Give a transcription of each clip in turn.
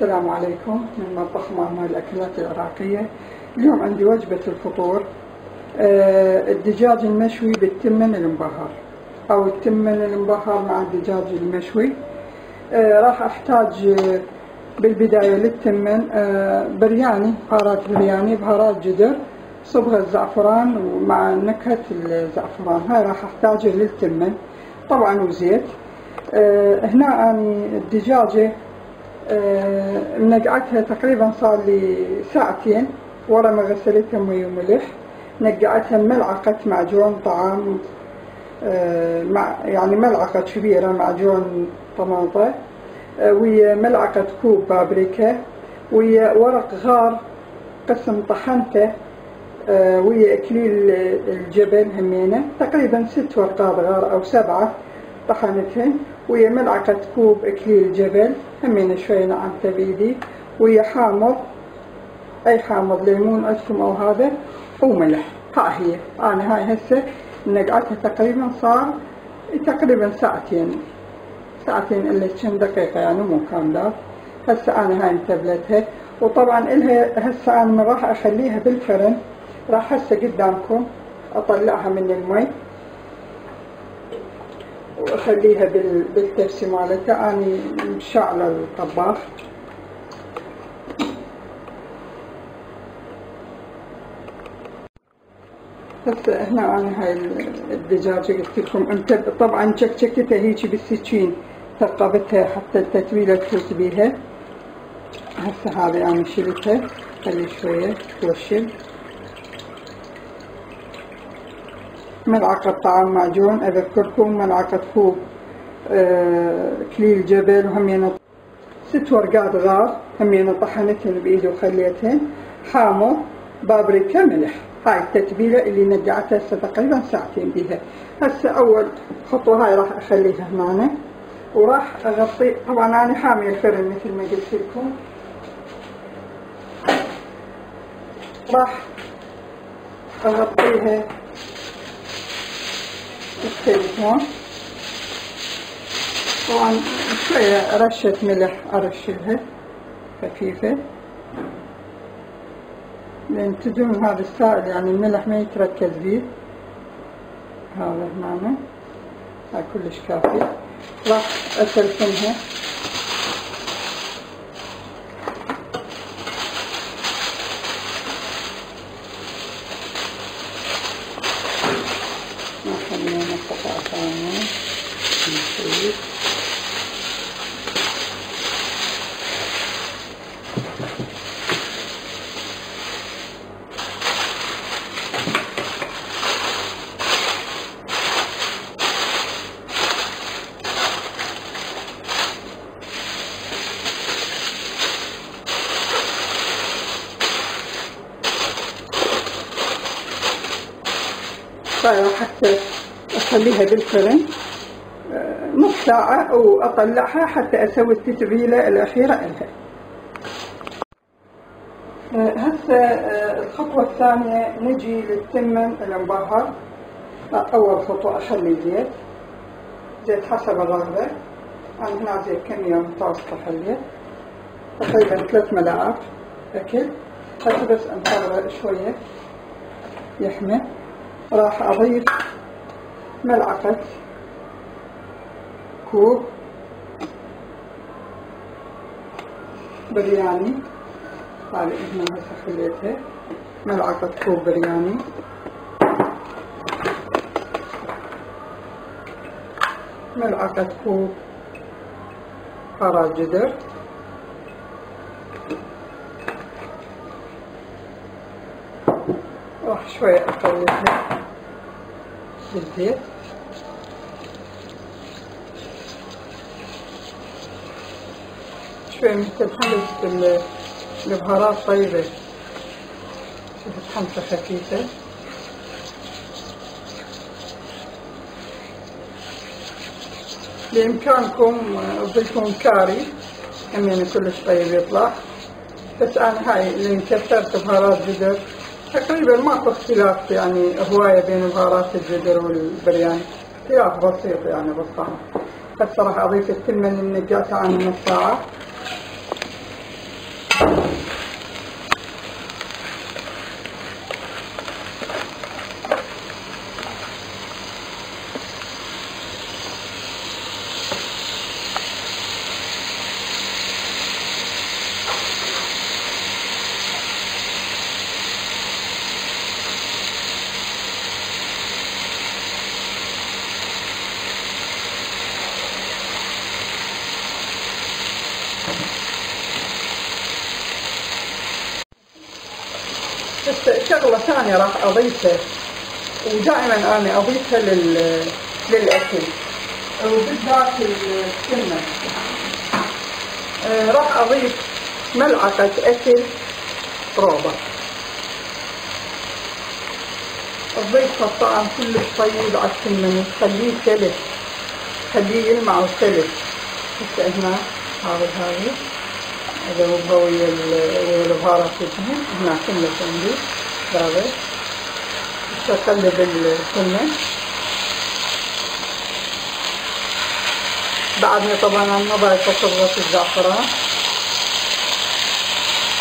السلام عليكم من مطبخ ماما الأكلات العراقية. اليوم عندي وجبة الفطور، الدجاج المشوي بالتمن المبهر أو التمن المبهر مع الدجاج المشوي. راح أحتاج بالبداية للتمن برياني، بهارات برياني، بهارات جدر، صبغة الزعفران ومع نكهة الزعفران. هاي راح أحتاجه للتمن طبعا، وزيت. هنا أني الدجاجة منقعتها تقريبا صار لي ساعتين ورا ما غسلتها مي وملح. نقعتها ملعقة معجون طعام، يعني ملعقة كبيرة معجون طماطة، ويا ملعقة كوب بابريكا، ويا ورق غار قسم طحنته، ويا اكليل الجبل همينه تقريبا 6 ورقات غار او 7 طحنتهن، ويا ملعقة كوب اكليل جبل همينه شوي نعمته بيدي، ويا حامض، اي حامض ليمون عندكم او هذا، وملح. ها هي انا هاي هسه نقعتها تقريبا صار تقريبا ساعتين الا كم دقيقة، يعني مو كاملات. هسه انا هاي متبلتها، وطبعا الها هسه انا من راح اخليها بالفرن. راح هسه قدامكم اطلعها من المي واخليها بالتبسي مالتها. اني مشعلة الطباخ. هسه هنا انا هاي الدجاجة قلت لكم طبعا شكشكتها هيجي بالسكين، ثقبتها حتى التتبيلة تفوت بيها. هسه هذه انا شلتها، خلي شوية توشل. ملعقة طعام معجون اذكركم، ملعقة كوب كليل جبل، وهمينه 6 ورقات غار همينه طحنتهن بايدي وخليتهن، حامض، بابريكا، ملح. هاي التتبيلة اللي نقعتها هسه تقريبا ساعتين بيها. هسه اول خطوة هاي راح اخليها هنا، وراح اغطي. طبعا انا حامية الفرن مثل ما قلت لكم. راح اغطيها بالتليفون. طبعا شوية رشة ملح ارشلها خفيفة، لان تدوم هذا السائل، يعني الملح ما يتركز بيه. هذا هنا هاي كلش كافي. راح اسلسلها. خلينا قطع ثانية نسوي. حتى اخليها بالفرن نص ساعة واطلعها حتى اسوي التتبيلة الاخيرة لها. هسه الخطوة الثانية نجي للتمن المبهر. اول خطوة اخلي زيت حسب الرغبة. انا هنا زيت كمية متوسطة خليت تقريبا 3 ملاعق اكل، حتى بس انطر شوية يحمى. راح اضيف ملعقة كوب برياني. هذه هنا هسه خليتها ملعقة كوب برياني، ملعقة كوب بهارات جدر، راح شوية اقلبها بالزيت. شوية مثل حمص البهارات طيبة، شوفت حمصة خفيفة. بإمكانكم وبدكم كاري همين كلش طيب يطلع، بس أنا هاي اللي كثرت بهارات جدر. تقريبا ماكو اختلاف يعني هواية بين بهارات الجدر والبرياني، اختلاف بسيط يعني بالطعم. هسه راح اضيف التمن اللي نقعتها عن نص ساعة. بس شغلة ثانية راح أضيفها، ودائما أنا أضيفها للأكل وبالذات السمنة. راح أضيف ملعقة أكل روبة، تضيف الطعم كلش طيب على السمنة، تخليه سلس، تخليه يلمع وسلس. هسه هنا هذا أذوبها ويا البهارات الدهن. هنا سمنة عندي هذا، هسه أقلب السمنة. بعدني طبعا ما ضايفة صبغة الزعفران.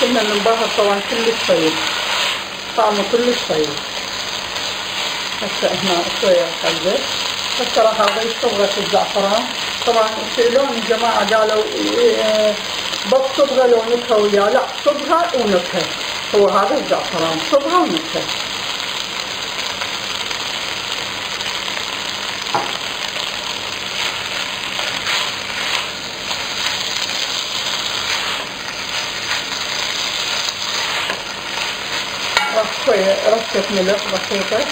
كنا المنبهر طبعا كلش طيب، طعمه كلش طيب. هسه هنا شوية أقلب. هسه راح أضيف صبغة الزعفران. طبعا يسألون الجماعة قالوا بس صبغة لو نكهة وياه، لا، صبغة ونكهة. هو هذا الزعفران صبغة ونكهة. راح شوية رشة ملح بسيطة.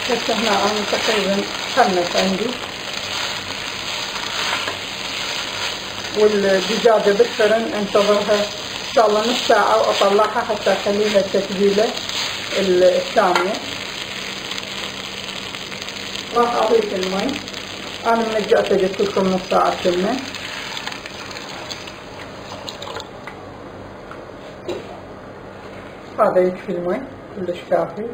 هسه هنا أنا تقريبا خمس عندي، والدجاجة بالفرن انتظرها إن شاء الله نص ساعة وأطلعها حتى أخليها التتبيلة الثانية. راح أضيف المي. أنا منجأتها قلت لكم نص ساعة سمنة. هذا يكفي المي كلش كافي.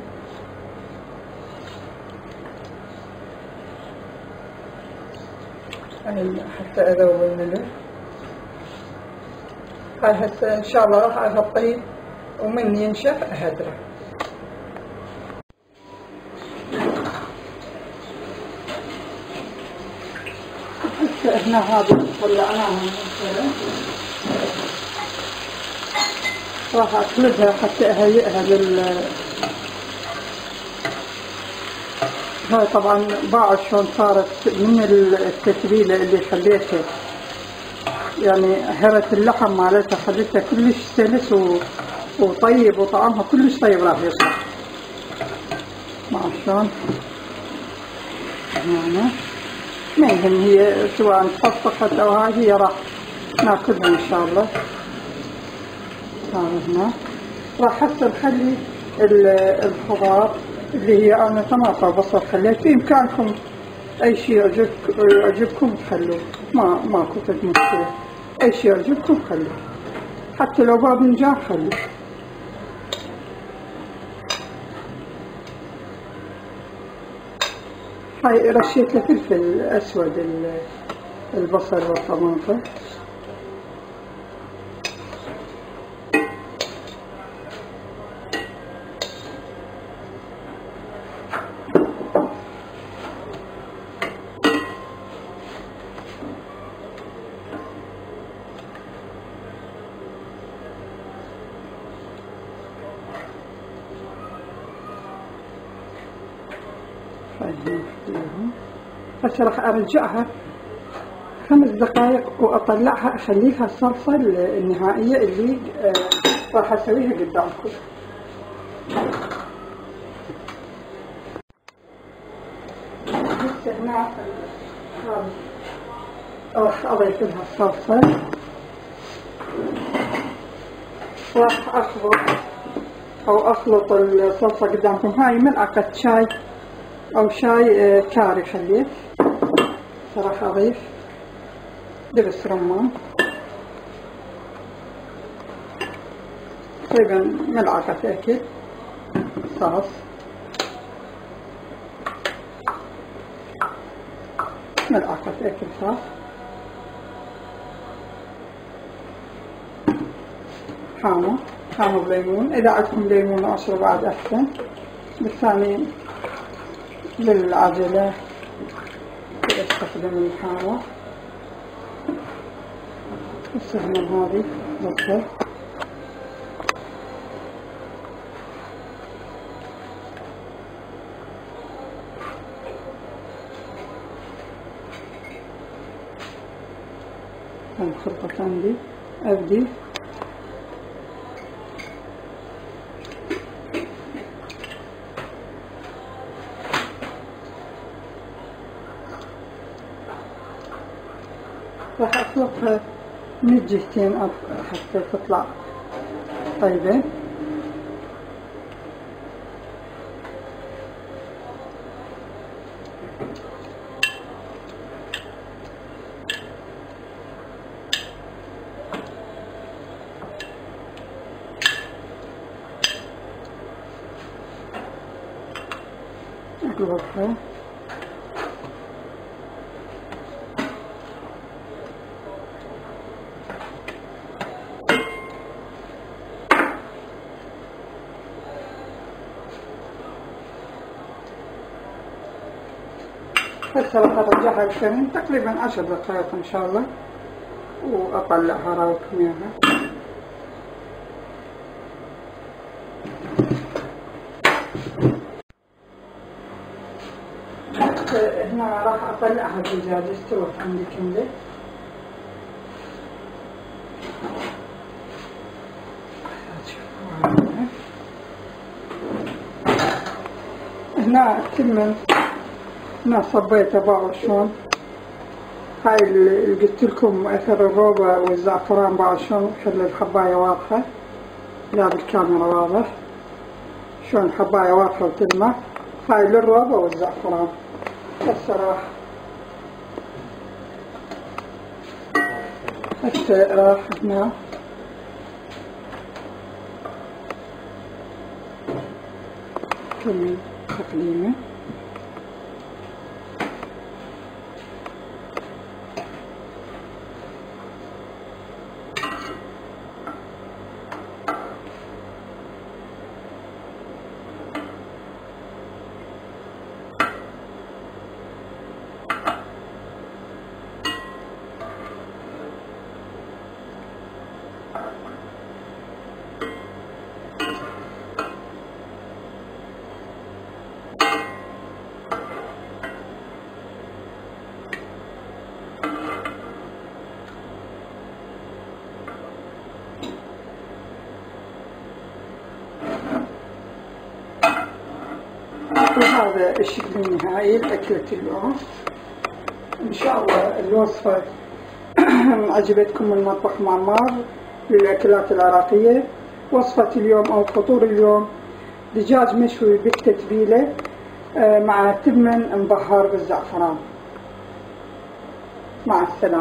حتى أذوب الملح. هاي هسه إن شاء الله راح أغطيه ومن ينشف أهدره. هسه هنا هذا طلعناها من الفرن. راح أقلبها حتى أهيئها هاي طبعا باعوا شلون صارت من التتبيلة اللي خليتها، يعني هرت اللحم مالتها خليتها كلش سلس وطيب، وطعمها كلش طيب راح يصير. مع شلون هنا ما يهم هي سواء تفصفت أو هي راح ناكلها إن شاء الله. هنا راح هسه نخلي الخضار اللي هي أنا طماطة وبصل خليت. بإمكانكم أي شيء يعجبكم خلوه، ماكو مشكلة. أي شيء يعجبكم خلوه، حتى لو باذنجان خلوه. هاي رشيت له فلفل أسود البصل والطماطة. هسه راح ارجعها 5 دقائق واطلعها اخليها الصلصة النهائية اللي راح اسويها قدامكم. هسه هنا راح اضيف لها الصلصة. راح اخلط الصلصة قدامكم. هاي ملعقة شاي أو شاي كاري خليت. راح أضيف دبس رمان تقريبا ملعقة أكل صوص، ملعقة أكل صوص، حامض بليمون. إذا عندكم ليمون عصره بعد أحسن، بالثاني للعجلة استخدم الحامض. استخدم هذه بصل، الخلطة عندي أبدي أخلطها من الجهتين حتى تطلع طيبة. أقلبها هسه راح ارجعها الفرن تقريبا 10 دقائق ان شاء الله واطلعها راوكم اياها. هنا راح اطلعها الدجاج استوت عندي كملة. هنا التمن هنا صبيته باعوا شلون. هاي اللي قلت لكم اثر الروبة والزعفران باعوا شلون خلي الحباية واضحة. لا بالكاميرا واضح شلون الحباية واضحة وتلمع. هاي للروبة والزعفران. هسه راح هنا كمل تقليمة. وهذا الشكل النهائي لأكلة اليوم. إن شاء الله الوصفة عجبتكم من مطبخ معمار للأكلات العراقية. وصفة اليوم أو فطور اليوم دجاج مشوي بالتتبيلة مع تمن مبهر بالزعفران. مع السلامة.